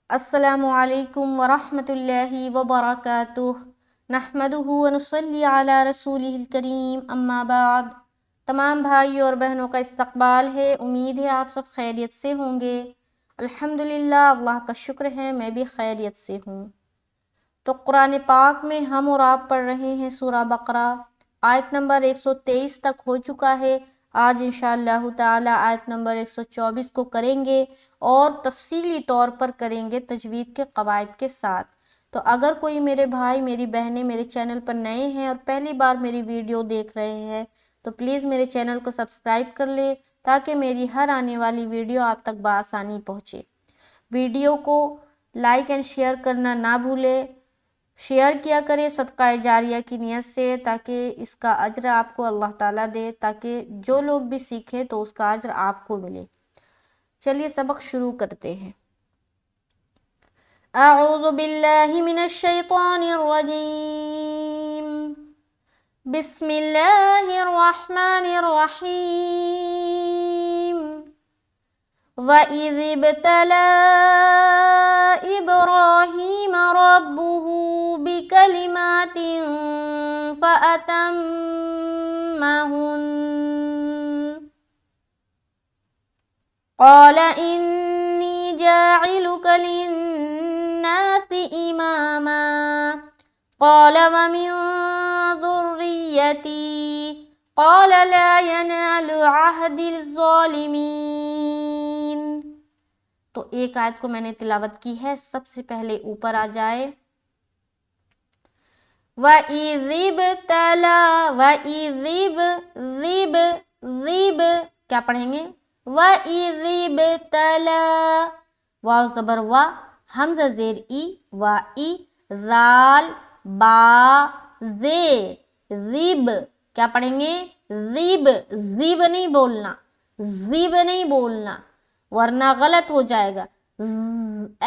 السلام علیکم ورحمۃ اللہ وبرکاتہ نحمدہ ونصلی علی رسولہ الکریم اما بعد۔ تمام بھائیوں اور بہنوں کا استقبال ہے، امید ہے آپ سب خیریت سے ہوں گے۔ الحمدللہ، اللہ کا شکر ہے میں بھی خیریت سے ہوں۔ تو قرآن پاک میں ہم اور آپ پڑھ رہے ہیں سورہ بقرہ، آیت نمبر 123 تک ہو چکا ہے۔ آج انشاءاللہ تعالی آیت نمبر 124 کو کریں گے اور تفصیلی طور پر کریں گے تجوید کے قواعد کے ساتھ۔ تو اگر کوئی میرے بھائی میری بہنیں میرے چینل پر نئے ہیں اور پہلی بار میری ویڈیو دیکھ رہے ہیں تو پلیز میرے چینل کو سبسکرائب کر لیں تاکہ میری ہر آنے والی ویڈیو آپ تک بآسانی پہنچے۔ ویڈیو کو لائک اینڈ شیئر کرنا نہ بھولیں، شیئر کیا کرے صدقہ جاریہ کی نیت سے تاکہ اس کا اجر آپ کو اللہ تعالیٰ دے، تاکہ جو لوگ بھی سیکھیں تو اس کا اجر آپ کو ملے۔ چلیے سبق شروع کرتے ہیں۔ اعوذ باللہ من الشیطان الرجیم، بسم اللہ الرحمن الرحیم۔ وَإِذِ ابْتَلَىٰ إِبْرَاهِيمَ رَبُّهُ بِكَلِمَاتٍ فَأَتَمَّهُنَّ قَالَ إِنِّي جَاعِلُكَ لِلنَّاسِ إِمَامًا قَالَ وَمِن ذُرِّيَّتِي قَالَ لَا يَنَالُ عَهْدِ الظَّالِمِينَ۔ تو ایک آیت کو میں نے تلاوت کی ہے، سب سے پہلے اوپر آ جائے وَإِذِ ابْتَلَىٰ، وَإِذِ کیا پڑھیں گے؟ وَإِذِ ابْتَلَىٰ، واو زبر وا، حمزہ زیر ای، وا ای، ذال با زیر ذب، کیا پڑھیں گے؟ ذب، ذب نہیں بولنا، ذب نہیں بولنا ورنہ غلط ہو جائے گا،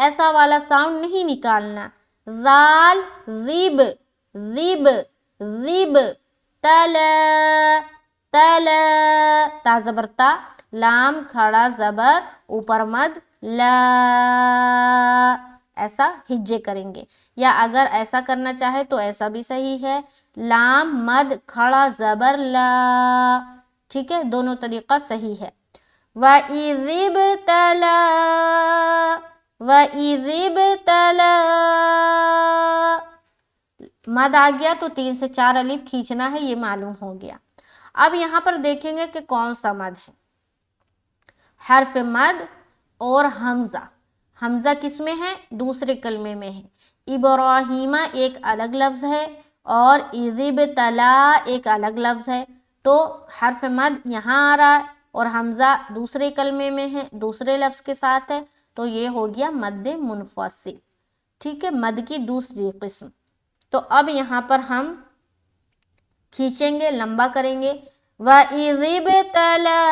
ایسا والا ساؤنڈ نہیں نکالنا۔ ذال ذب، ذب ذب، تلا تلا، تا زبر تا، لام کھڑا زبر اوپر مد لا، ایسا ہجے کریں گے، یا اگر ایسا کرنا چاہے تو ایسا بھی صحیح ہے، لام مد کھڑا زبر لا، ٹھیک ہے، دونوں طریقہ صحیح ہے۔ وَإِذِ ابْتَلَىٰ، وَإِذِ ابْتَلَىٰ، مد آ گیا تو 3 سے 4 الف کھینچنا ہے، یہ معلوم ہو گیا۔ اب یہاں پر دیکھیں گے کہ کون سا مد ہے، حرف مد اور حمزہ۔ حمزہ کس میں ہے؟ دوسرے کلمے میں ہے۔ ابراہیمہ ایک الگ لفظ ہے اور اذ ابتلیٰ ایک الگ لفظ ہے، تو حرف مد یہاں آ رہا ہے اور حمزہ دوسرے کلمے میں ہے، دوسرے لفظ کے ساتھ ہے، تو یہ ہو گیا مد منفصل، ٹھیک ہے، مد کی دوسری قسم۔ تو اب یہاں پر ہم کھینچیں گے، لمبا کریں گے۔ وَإِذِ ابْتَلَىٰ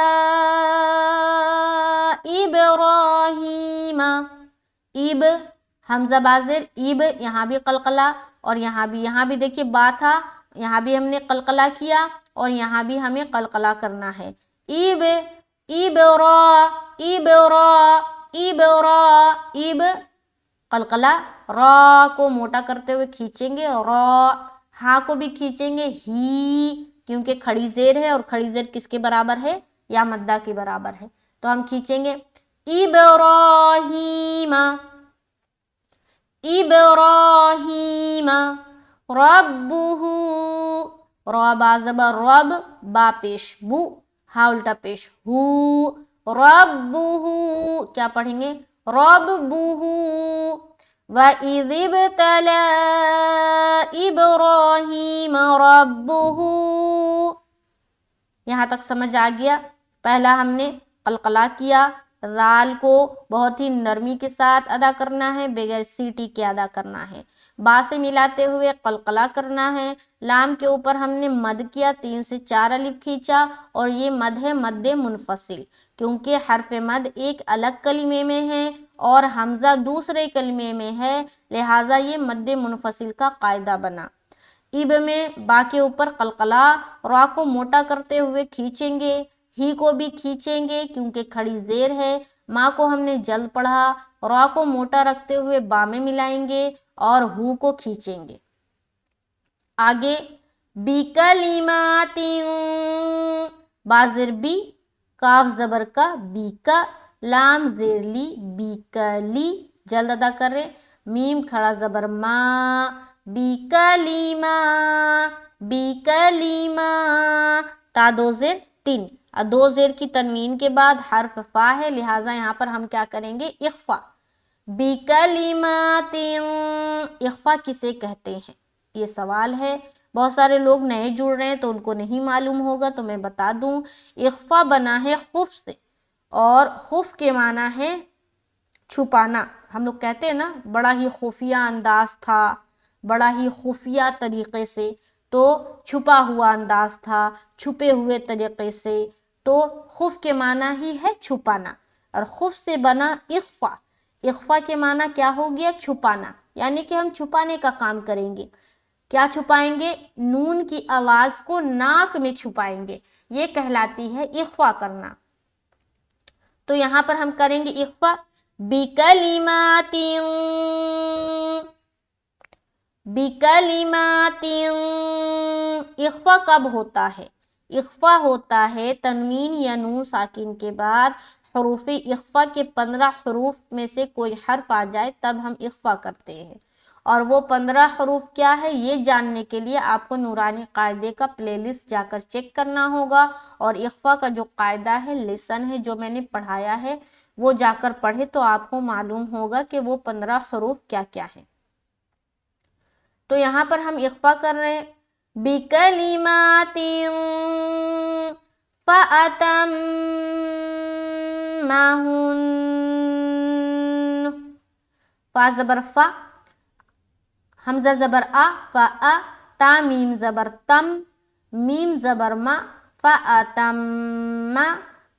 إِبْرَاهِيمَ، اب حمزہ بازر، اب یہاں بھی قلقلہ اور یہاں بھی دیکھیے با تھا، یہاں بھی ہم نے قلقلہ کیا اور یہاں بھی ہمیں قلقلہ کرنا ہے۔ اب ابرا ابرا ابرا، اب قلقلہ، را کو موٹا کرتے ہوئے کھینچیں گے، را، ہاں کو بھی کھینچیں گے، ہی، کیونکہ کھڑی زیر ہے اور کھڑی زیر کس کے برابر ہے؟ یا مدہ کے برابر ہے، تو ہم کھینچیں گے ابراہیم، ابراہیم، ربہ، را با زبر رب، با پیش بو، ہا الٹا پیش ہو، ربہ، کیا پڑھیں گے؟ ربہ۔ وَإِذِ ابْتَلَىٰ إِبْرَاهِيمَ رَبُّهُ، یہاں تک سمجھ آ گیا؟ پہلا ہم نے قلقلہ کیا، ذال کو بہت ہی نرمی کے ساتھ ادا کرنا ہے، بغیر سیٹی کے ادا کرنا ہے، با سے ملاتے ہوئے قلقلہ کرنا ہے، لام کے اوپر ہم نے مد کیا، 3 سے 4 الف کھینچا اور یہ مد ہے مد منفصل، کیونکہ حرف مد ایک الگ کلمے میں ہے اور حمزہ دوسرے کلمے میں ہے، لہٰذا یہ مد منفصل کا قاعدہ بنا۔ اب میں با کے اوپر قلقلہ، را کو موٹا کرتے ہوئے کھینچیں گے، ہی کو بھی کھینچیں گے کیونکہ کھڑی زیر ہے، ماں کو ہم نے جلد پڑھا، را کو موٹا رکھتے ہوئے با میں ملائیں گے اور ہو کو کھینچیں گے۔ آگے بکلمات، با زیر بی، کاف زبر کا، بی کا، لام زیر لی، بی کلی، جلد ادا کر رہے، میم کھڑا زبر ما، بی کلیما، بی کلیما، تا دو زیر تین، دو زیر کی تنوین کے بعد حرف فا ہے، لہٰذا یہاں پر ہم کیا کریں گے؟ اخفا۔ بکلمات، اخفا کسے کہتے ہیں؟ یہ سوال ہے، بہت سارے لوگ نئے جڑ رہے ہیں تو ان کو نہیں معلوم ہوگا، تو میں بتا دوں، اخفا بنا ہے خف سے، اور خف کے معنی ہے چھپانا۔ ہم لوگ کہتے ہیں نا بڑا ہی خفیہ انداز تھا، بڑا ہی خفیہ طریقے سے، تو چھپا ہوا انداز تھا، چھپے ہوئے طریقے سے، تو خف کے معنی ہی ہے چھپانا، اور خف سے بنا اخفا۔ اخفا کے معنی کیا ہو گیا؟ چھپانا، یعنی کہ ہم چھپانے کا کام کریں گے۔ کیا چھپائیں گے؟ نون کی آواز کو ناک میں چھپائیں گے، یہ کہلاتی ہے اخفا کرنا۔ تو یہاں پر ہم کریں گے اخفا، بکلمات، بکلمات۔ اخفا کب ہوتا ہے؟ اخفا ہوتا ہے تنوین یا نون ساکن کے بعد حروف اخفا کے 15 حروف میں سے کوئی حرف آ جائے تب ہم اخفا کرتے ہیں، اور وہ 15 حروف کیا ہے یہ جاننے کے لیے آپ کو نورانی قاعدے کا پلے لسٹ جا کر چیک کرنا ہوگا، اور اخفا کا جو قاعدہ ہے، لیسن ہے جو میں نے پڑھایا ہے، وہ جا کر پڑھے تو آپ کو معلوم ہوگا کہ وہ 15 حروف کیا کیا ہیں۔ تو یہاں پر ہم اخفا کر رہے ہیں، بکلمات فَأَتَمَّهُنَّ، فا زبر فا، حمزہ زبر آ، فا، تا میم زبر تم، میم زبر ما، فَأَتَمَّ،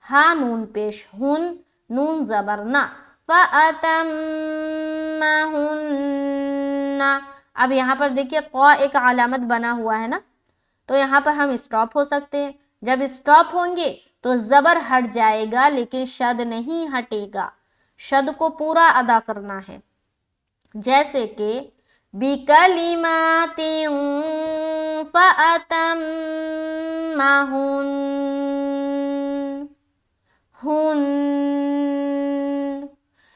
ہا نون پیش ہن، نون زبر نا، فَأَتَمَّهُنَّ۔ اب یہاں پر دیکھیے قا ایک علامت بنا ہوا ہے نا، تو یہاں پر ہم اسٹاپ ہو سکتے ہیں۔ جب اسٹاپ ہوں گے تو زبر ہٹ جائے گا لیکن شد نہیں ہٹے گا، شد کو پورا ادا کرنا ہے، جیسے کہ بِکَلِمَاتٍ فَأَتَمَّهُنَّ، ہن،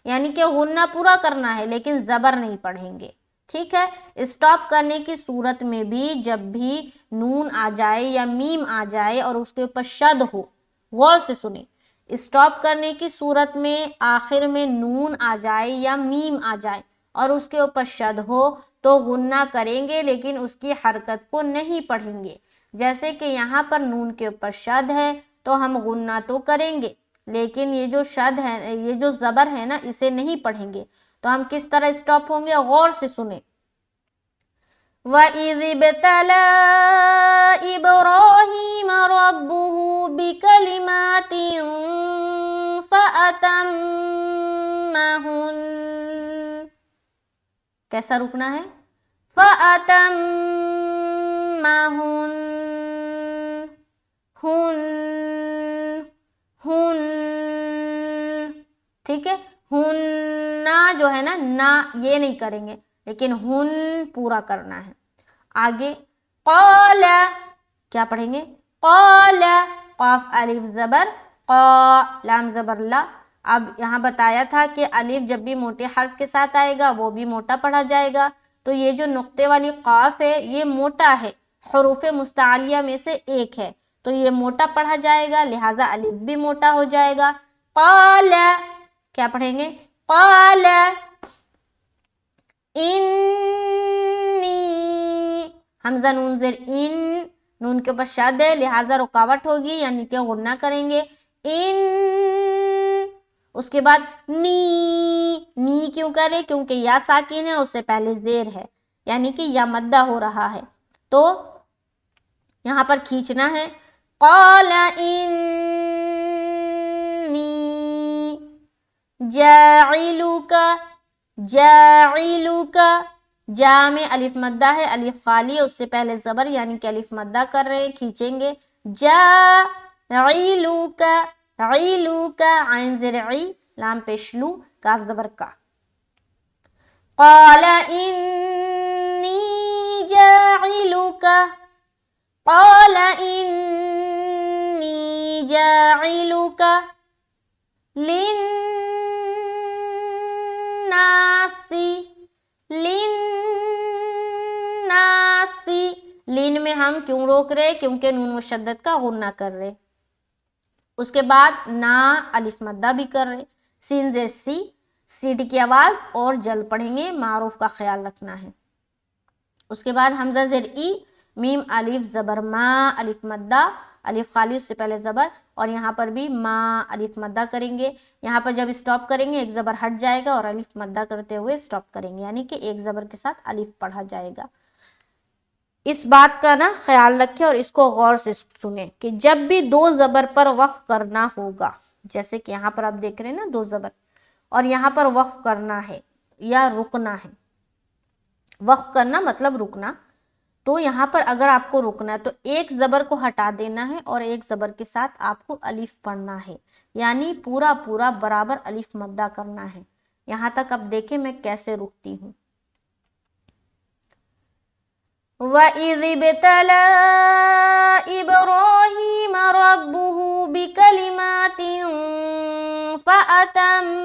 یعنی کہ غنہ پورا کرنا ہے لیکن زبر نہیں پڑھیں گے، ٹھیک ہے۔ اسٹاپ کرنے کی صورت میں بھی جب بھی نون آ جائے یا میم آ جائے اور اس کے اوپر شد ہو، غور سے سنیں، اسٹاپ کرنے کی صورت میں آخر میں نون آ جائے یا میم آ جائے اور اس کے اوپر شد ہو تو غنہ کریں گے لیکن اس کی حرکت کو نہیں پڑھیں گے۔ جیسے کہ یہاں پر نون کے اوپر شد ہے تو ہم غنہ تو کریں گے لیکن یہ جو شد ہے، یہ جو زبر ہے نا، اسے نہیں پڑھیں گے، تو ہم کس طرح اسٹاپ ہوں گے؟ غور سے سنیں، وَإِذِ ابْتَلَى إِبْرَاهِيمَ رَبُّهُ بِكَلِمَاتٍ فَأَتَمَّهُنَّ، کیسا رکنا ہے؟ فَأَتَمَّهُنَّ، ہن، ہن، ٹھیک ہے۔ ہننا جو ہے نا، نا یہ نہیں کریں گے لیکن ہن پورا کرنا ہے۔ آگے قال، کیا پڑھیں گے؟ قال، قاف الف زبر قا، لام زبر لا۔ اب یہاں بتایا تھا کہ الف جب بھی موٹے حرف کے ساتھ آئے گا وہ بھی موٹا پڑھا جائے گا، تو یہ جو نقطے والی قاف ہے یہ موٹا ہے، حروف مستعلیہ میں سے ایک ہے، تو یہ موٹا پڑھا جائے گا، لہٰذا الف بھی موٹا ہو جائے گا۔ قال، کیا پڑھیں گے؟ قال انی، حمزہ نون زیر ان، نون کے اوپر شد ہے لہٰذا رکاوٹ ہوگی یعنی کہ غنہ کریں گے، ان، اس کے بعد نی، نی کیوں کرے؟ کیونکہ یا ساکن ہے، اس سے پہلے زیر ہے یعنی کہ یا مدہ ہو رہا ہے، تو یہاں پر کھینچنا ہے۔ قال انی جاعلک، جاعلک، جا میں الف مدہ ہے، الف خالی ہے، اس سے پہلے زبر یعنی کہ الف مدہ کر رہے ہیں، کھینچیں گے، جاعلک، عیلک، عین زیر عی، لام پیش لو، کاف زبر کا. قال انی جاعلک، قال انی جاعلک للناس، للناس، لین میں ہم کیوں روک رہے؟ کیونکہ نون مشدد کا غنہ کر رہے. اس کے بعد نا الف مدہ بھی کر رہے، سین زیر سی، سیٹی کی آواز اور جل پڑھیں گے، معروف کا خیال رکھنا ہے. اس کے بعد حمزہ زیر ای، میم الف زبر ما، الف مدہ، الف خالی اس سے پہلے زبر، اور یہاں پر بھی ما الف مدہ کریں گے. یہاں پر جب اسٹاپ کریں گے ایک زبر ہٹ جائے گا اور الف مدہ کرتے ہوئے اسٹاپ کریں گے، یعنی کہ ایک زبر کے ساتھ الف پڑھا جائے گا. اس بات کا نا خیال رکھیں اور اس کو غور سے سنیں کہ جب بھی دو زبر پر وقف کرنا ہوگا، جیسے کہ یہاں پر آپ دیکھ رہے ہیں نا دو زبر، اور یہاں پر وقف کرنا ہے یا رکنا ہے. وقف کرنا مطلب رکنا، تو یہاں پر اگر آپ کو رکنا ہے تو ایک زبر کو ہٹا دینا ہے اور ایک زبر کے ساتھ آپ کو الف پڑھنا ہے، یعنی پورا پورا برابر الف مدہ کرنا ہے. یہاں تک اب دیکھیں میں کیسے رکتی ہوں. وَإِذِ ابْتَلَى إِبْرَاهِيمَ رَبُّهُ بِكَلِمَاتٍ فَأَتَمَّهُنَّ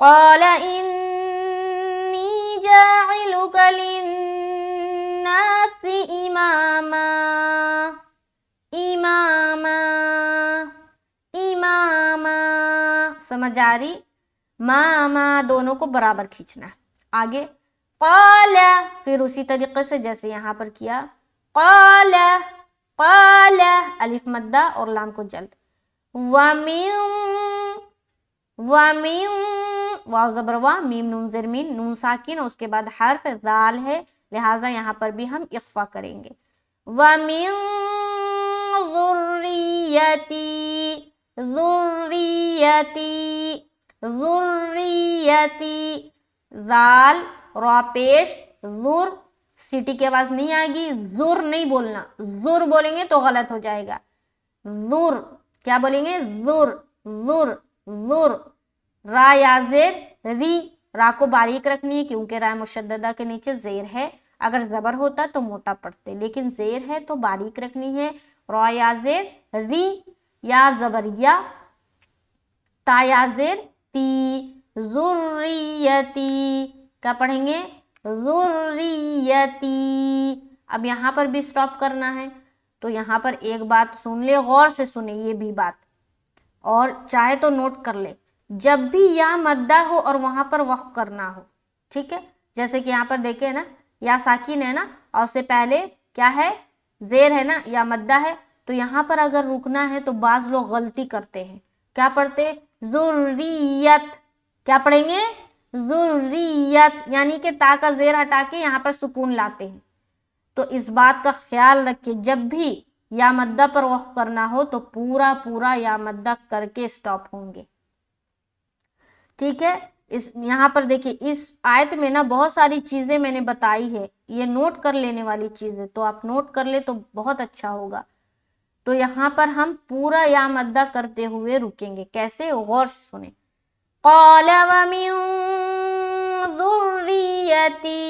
قَالَ إِنِّي جَاعِلُكَ لِلنَّاسِ إِمَامًا، إِمَامًا، إِمَامًا. سمجھ آ رہی؟ ما دونوں کو برابر کھینچنا ہے. آگے قال، پھر اسی طریقے سے جیسے یہاں پر کیا، قال، قال الف مدہ اور لام کو جلد. وَمِن، وَمِن، واو زبر وا، میم نون زیر مین، نون ساکن، اس کے بعد حرف ذال ہے، لہٰذا یہاں پر بھی ہم اخفا کریں گے. وَمِن ذُرِّيَّتِي، ذُرِّيَّتِي، ذُرِّيَّتِي، ذال را پیش، ذر، سیٹی کی آواز نہیں آئے گی، ذر نہیں بولنا، ذر بولیں گے تو غلط ہو جائے گا. ذر، کیا بولیں گے؟ ذر، ذر، ذر. را یا زیر ری، را کو باریک رکھنی ہے کیونکہ را مشددہ کے نیچے زیر ہے. اگر زبر ہوتا تو موٹا پڑھتے، لیکن زیر ہے تو باریک رکھنی ہے. را یا زیر ری، یا زبر یا، تا یا زیر تی، ذریتی. کیا پڑھیں گے؟ ذریتی. اب یہاں پر بھی سٹاپ کرنا ہے، تو یہاں پر ایک بات سن لے، غور سے سنیں یہ بھی بات، اور چاہے تو نوٹ کر لے. جب بھی یا مدہ ہو اور وہاں پر وقف کرنا ہو، ٹھیک ہے، جیسے کہ یہاں پر دیکھیں نا یا ساکن ہے نا، اور اس سے پہلے کیا ہے؟ زیر ہے نا، یا مدہ ہے، تو یہاں پر اگر رکنا ہے تو بعض لوگ غلطی کرتے ہیں. کیا پڑھتے؟ ذریت. کیا پڑھیں گے؟ ذریت، یعنی کہ تا کا زیر ہٹا کے یہاں پر سکون لاتے ہیں. تو اس بات کا خیال رکھیں جب بھی یا مدہ پر وقف کرنا ہو تو پورا پورا یا مدہ کر کے سٹاپ ہوں گے. ٹھیک ہے، اس یہاں پر دیکھیں اس آیت میں نا بہت ساری چیزیں میں نے بتائی ہے، یہ نوٹ کر لینے والی چیز ہے، تو آپ نوٹ کر لے تو بہت اچھا ہوگا. تو یہاں پر ہم پورا یا مدہ کرتے ہوئے رکیں گے. کیسے؟ غور سے سنیں. قال ومن ذریتی،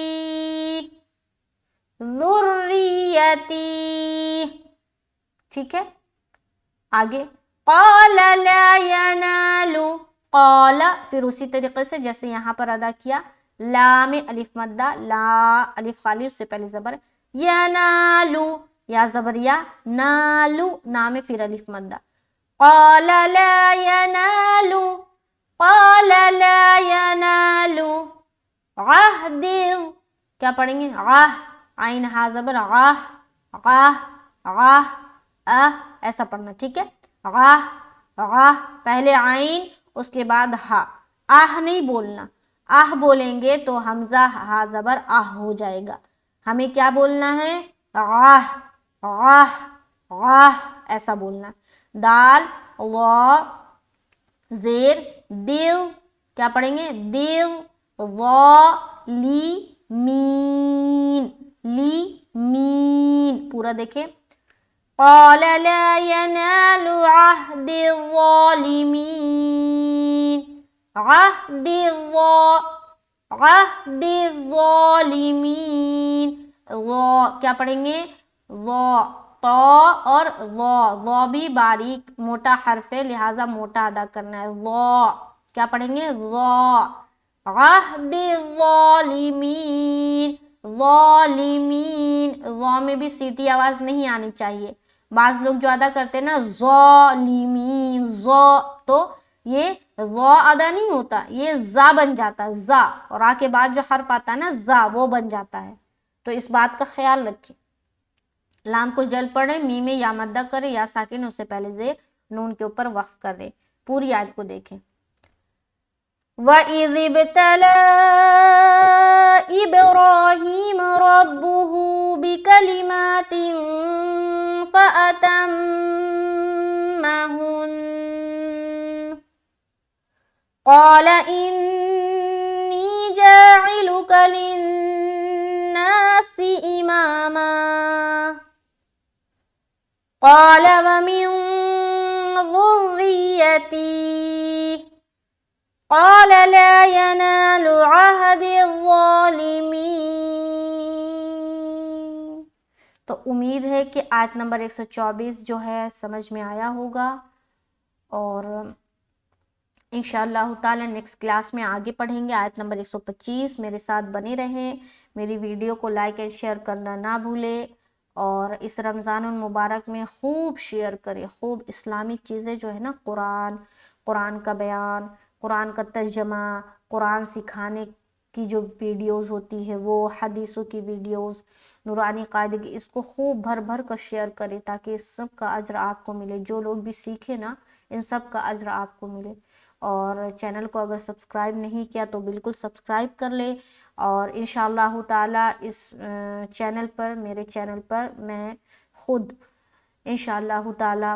ذریتی. ٹھیک ہے، آگے قال لا ینال، قال، پھر اسی طریقے سے جیسے یہاں پر ادا کیا، لا میں الف مدہ، لا الف خالی اس سے پہلے زبر، ینالو، یا زبر یا، نالو، نا میں پھر الف مدہ. قال لا ینالو، قال لا ینالو عہد، کیا پڑھیں گے؟ عہ، عین ہا زبر عہ، عہ، عہ، ایسا پڑھنا. ٹھیک ہے، عہ، عہ، پہلے عین اس کے بعد ہا. آہ نہیں بولنا، آہ بولیں گے تو حمزہ ہا زبر آہ ہو جائے گا. ہمیں کیا بولنا ہے؟ آہ، آہ، آہ، ایسا بولنا. دال وا زیر دل، کیا پڑھیں گے؟ دل، وا لی مین، لی مین. پورا دیکھیں. قال لا ينال عهد الظالمين، عهد الظالمین، کیا پڑھیں گے؟ تو اور ضو بھی باریک موٹا حرف ہے، لہٰذا موٹا ادا کرنا ہے. کیا پڑھیں گے؟ عہد الظالمین، ظالمین، میں بھی سیٹی آواز نہیں آنی چاہیے. بعض لوگ جو ادا کرتے ہیں نا ظالمین، تو یہ ادا نہیں ہوتا، یہ زا بن جاتا ہے، زا، اور آ کے بعد جو حرف آتا ہے نا زا، وہ بن جاتا ہے. تو اس بات کا خیال رکھیں. لام کو جل پڑھیں، میم میں یا مدہ کریں یا ساکن، اس سے پہلے زیر نون کے اوپر وقف کر دیں. پوری آیت کو دیکھیں. وَإِذِ ابْتَلَى إِبْرَاهِيمَ رَبُّهُ بِكَلِمَاتٍ فَأَتَمَّهُنَّ قَالَ إِنِّي جَاعِلُكَ لِلنَّاسِ إِمَامًا قَالَ وَمِن ذُرِّيَّتِي قَالَ لَا يَنَالُ عَهْدِ الظَّالِمِينَ. تو امید ہے کہ آیت نمبر 124 جو ہے سمجھ میں آیا ہوگا، اور انشاءاللہ تعالی نیکسٹ کلاس میں آگے پڑھیں گے آیت نمبر 125. میرے ساتھ بنے رہیں، میری ویڈیو کو لائک اینڈ شیئر کرنا نہ بھولے، اور اس رمضان المبارک میں خوب شیئر کریں، خوب اسلامک چیزیں جو ہے نا، قرآن کا بیان، قرآن کا ترجمہ، قرآن سکھانے کی جو ویڈیوز ہوتی ہے وہ، حدیثوں کی ویڈیوز، نورانی قاعدگی، اس کو خوب بھر بھر کر شیئر کریں تاکہ اس سب کا اجر آپ کو ملے. جو لوگ بھی سیکھیں نا، ان سب کا اجر آپ کو ملے. اور چینل کو اگر سبسکرائب نہیں کیا تو بالکل سبسکرائب کر لے. اور انشاءاللہ تعالی اس چینل پر، میرے چینل پر میں خود انشاءاللہ تعالی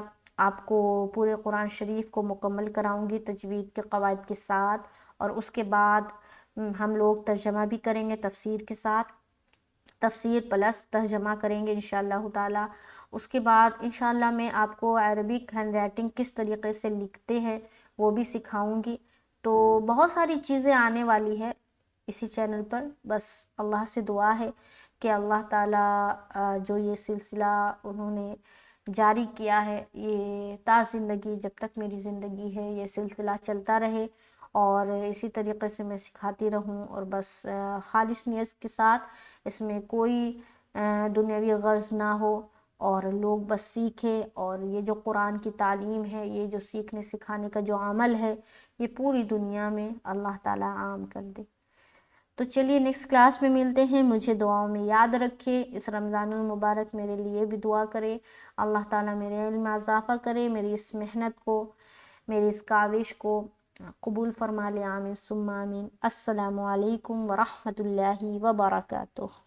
آپ کو پورے قرآن شریف کو مکمل کراؤں گی تجوید کے قواعد کے ساتھ، اور اس کے بعد ہم لوگ ترجمہ بھی کریں گے تفسیر کے ساتھ، تفسیر پلس ترجمہ کریں گے انشاءاللہ تعالی. اس کے بعد انشاءاللہ میں آپ کو عربک ہینڈ رائٹنگ کس طریقے سے لکھتے ہیں وہ بھی سکھاؤں گی. تو بہت ساری چیزیں آنے والی ہے اسی چینل پر. بس اللہ سے دعا ہے کہ اللہ تعالی جو یہ سلسلہ انہوں نے جاری کیا ہے، یہ تا زندگی، جب تک میری زندگی ہے یہ سلسلہ چلتا رہے، اور اسی طریقے سے میں سکھاتی رہوں، اور بس خالص نیت کے ساتھ، اس میں کوئی دنیاوی غرض نہ ہو، اور لوگ بس سیکھیں. اور یہ جو قرآن کی تعلیم ہے، یہ جو سیکھنے سکھانے کا جو عمل ہے، یہ پوری دنیا میں اللہ تعالیٰ عام کر دے. تو چلیے نیکسٹ کلاس میں ملتے ہیں. مجھے دعاؤں میں یاد رکھے. اس رمضان المبارک میرے لیے بھی دعا کرے، اللہ تعالیٰ میرے علم میں اضافہ کرے، میری اس محنت کو، میری اس کاوش کو قبول فرما لے. آمین ثم آمین. السلام علیکم ورحمۃ اللہ وبرکاتہ.